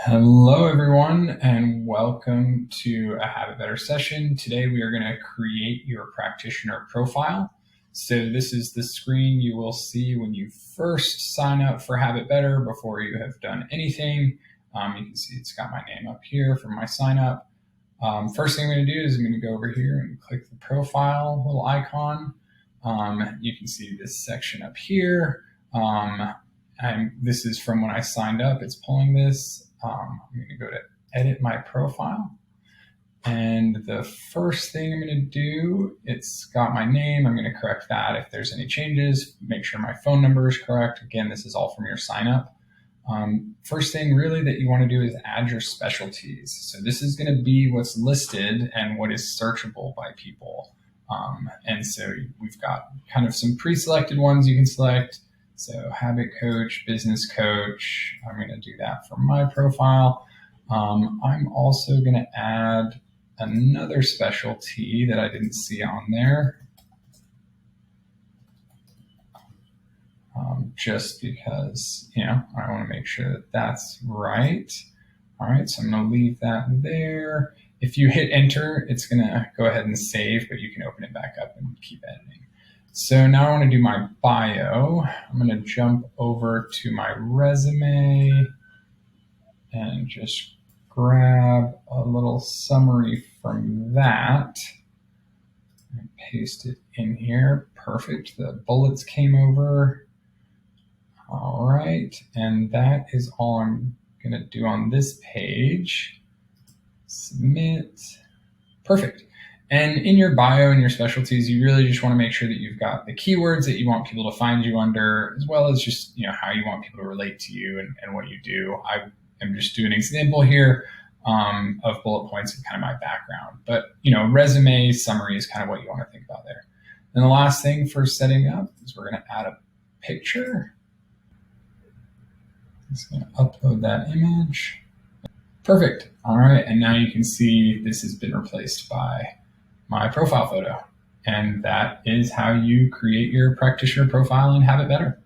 Hello, everyone, and welcome to a Habit Better session. Today, we are going to create your practitioner profile. So this is the screen you will see when you first sign up for Habit Better before you have done anything. You can see it's got my name up here for my sign up. First thing I'm going to do is I'm going to go over here and click the profile little icon. You can see this section up here. This is from when I signed up. It's pulling this. I'm going to go to edit my profile. And the first thing I'm going to do, it's got my name. I'm going to correct that if there's any changes. Make sure my phone number is correct. Again, this is all from your sign up. First thing really that you want to do is add your specialties. So this is going to be what's listed and what is searchable by people. And so we've got kind of some pre-selected ones you can select. So habit coach, business coach, I'm going to do that for my profile. I'm also going to add another specialty that I didn't see on there. Just because, I want to make sure that that's right. All right, so I'm going to leave that there. If you hit enter, it's going to go ahead and save, but you can open it back up and keep editing. So now I want to do my bio. I'm going to jump over to my resume and just grab a little summary from that and paste it in here. Perfect. The bullets came over. All right. And that is all I'm going to do on this page. Submit. Perfect. And in your bio and your specialties, you really just want to make sure that you've got the keywords that you want people to find you under, as well as just how you want people to relate to you and what you do. I am just doing an example here of bullet points and kind of my background. But resume summary is kind of what you want to think about there. And the last thing for setting up is we're going to add a picture. Just going to upload that image. Perfect. All right. And now you can see this has been replaced by my profile photo. And that is how you create your practitioner profile in HabitBetter.